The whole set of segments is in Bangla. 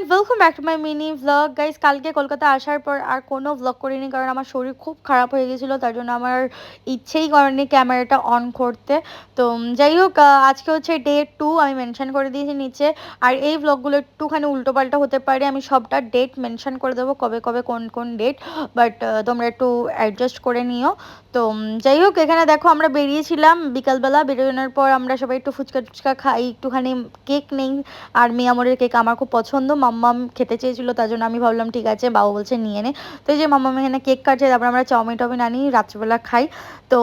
And welcome back to my mini vlog guys. কালকে কলকাতা আসার পর আর কোনো ভ্লগ করিনি, কারণ আমার শরীর খুব খারাপ হয়ে গেছিলো। তার জন্য আমার ইচ্ছেই করেনি ক্যামেরাটা অন করতে। তো যাই হোক, আজকে হচ্ছে ডে 2, আমি মেনশন করে দিয়েছি নিচে। আর এই ভ্লগগুলো একটুখানি উল্টোপাল্টা হতে পারে, আমি সবটা ডেট মেনশন করে দেবো, কবে কবে কোন কোন ডেট। বাট তোমরা একটু অ্যাডজাস্ট করে নিও। তো যাই হোক, এখানে দেখো আমরা বেরিয়েছিলাম বিকালবেলা। বেরোনোর পর আমরা সবাই একটু ফুচকা টুচকা খাই, একটুখানি কেক নেই। আর মিয়ামরের কেক আমার খুব পছন্দ, মাম্মাম খেতে চেয়েছিল, তার জন্য আমি ভাবলাম ঠিক আছে, বাবা বলছে নিয়ে নে। তো এই যে মাম্মাম এখানে কেক কাটছে, তারপর আমরা চাউমিন টাউমিন আনি, রাত্রিবেলা খাই। তো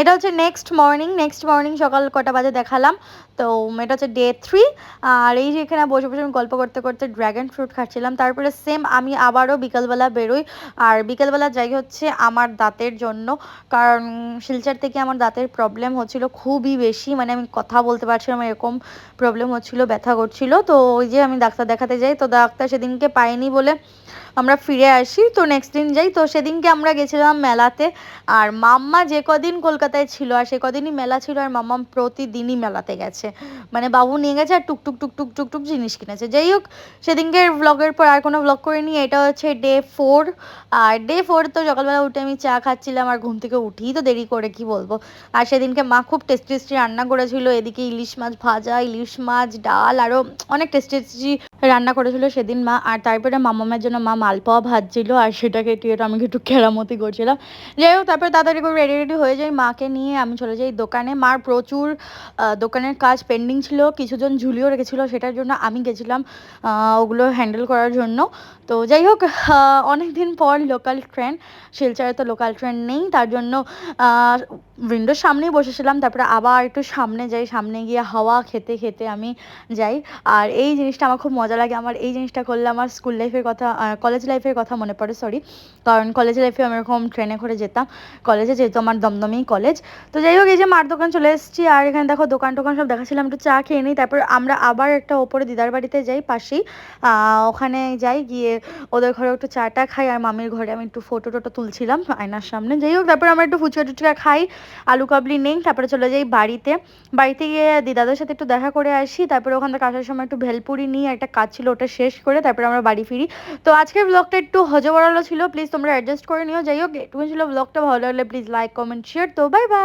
এটা হচ্ছে নেক্সট মর্নিং সকাল কটা বাজে দেখালাম। তো এটা হচ্ছে ডে 3। আর এই যে এখানে বসে বসে আমি গল্প করতে করতে ড্র্যাগন ফ্রুট খাচ্ছিলাম। তারপরে সেম আমি আবারও বিকালবেলা বেরোই। আর বিকেলবেলা যাই হচ্ছে আমার দাঁতের জন্য, কারণ শিলচর থেকে আমার দাঁতের প্রবলেম হচ্ছিল খুবই বেশি, মানে আমি কথা বলতে পারছিলাম, এরকম প্রবলেম হচ্ছিল, ব্যথা করছিল। তো ওই যে আমি ডাক্তার দেখাতে যাই, তো ডাক্তার সেদিনকে পাইনি বলে আমরা ফিরে আসি। তো নেক্সট দিন যাই, তো সেদিনকে আমরা গেছিলাম মেলাতে। আর মাম্মা যে কদিন কলকাতায় ছিল আর সে কদিনই মেলা ছিল, আর মাম্মা প্রতিদিনই মেলাতে গেছে, মানে বাবু নিয়ে গেছে আর টুকটুক টুকটুক টুকটুক জিনিস কিনেছে। যাই হোক, সেদিনকে ব্লগের পর আর কোনো ব্লগ করিনি। এটা হচ্ছে ডে 4। আর ডে 4 তো সকালবেলা উঠে আমি চা খাচ্ছিলাম, আর ঘুম থেকে উঠি তো দেরি করে, কি বলবো। আর সেদিনকে মা খুব টেস্টি টেস্টি রান্না করেছিল, এদিকে ইলিশ মাছ ভাজা, ইলিশ মাছ ডাল, আরও অনেক টেস্টি টেস্টি রান্না করেছিল সেদিন মা। আর তারপরে মামামের জন্য মা মালপোয়া ভাজছিল, আর সেটাকে টিয়ে আমি একটু কেরামতি করছিলাম। যাই হোক, তারপরে তাড়াতাড়ি করে রেডি রেডি হয়ে যাই, মাকে নিয়ে আমি চলে যাই দোকানে। মার প্রচুর দোকানের কাজ পেন্ডিং ছিল, কিছুজন ঝুলিও রেখেছিল, সেটার জন্য আমি গেছিলাম ওগুলো হ্যান্ডেল করার জন্য। তো যাই হোক, অনেক দিন পর লোকাল ট্রেন, শিলচরে তো লোকাল ট্রেন নেই, তার জন্য উইন্ডোর সামনেই বসেছিলাম। তারপরে আবার একটু সামনে যাই, সামনে গিয়ে হাওয়া খেতে খেতে আমি যাই। আর এই জিনিসটা আমার খুব মজা লাগে, আমার এই জিনিসটা করলে আমার স্কুল লাইফের কথা, কলেজ লাইফের কথা মনে পড়ে, সরি। কারণ কলেজ লাইফে আমি এরকম ট্রেনে করে যেতাম কলেজে, যেহেতু আমার দমদমেই কলেজ। তো যাই হোক, এই যে মার দোকান চলে এসেছি, আর এখানে দেখো দোকান টোকান সব দেখাচ্ছিলাম, একটু চা খেয়ে নিই। তারপর আমরা আবার একটা ওপরে দিদার বাড়িতে যাই পাশেই, ওখানে যাই, গিয়ে ওদের ঘরে একটু চাটা খাই, আর মামির ঘরে আমি একটু ফটো টোটো তুলছিলাম আয়নার সামনে। যাই হোক, তারপর আমরা একটু ফুচকা টুচকা খাই, আলু কাবলি নেই, তারপরে চলে যাই বাড়িতে। বাড়িতে গিয়ে দিদাদের সাথে একটু দেখা করে আসি। তারপরে ওখান থেকে আসার সময় একটু ভেলপুরি নিই, একটা কাজ ছিল ওটা শেষ করে তারপরে আমরা বাড়ি ফিরি। তো আজকের ব্লগটা একটু হজবরল ছিল, প্লিজ তোমরা অ্যাডজাস্ট করে নিও। যাই হোক, এটুকু ছিল ব্লগটা, ভালো লাগলে প্লিজ লাইক কমেন্ট শেয়ার। তো বাই বাই।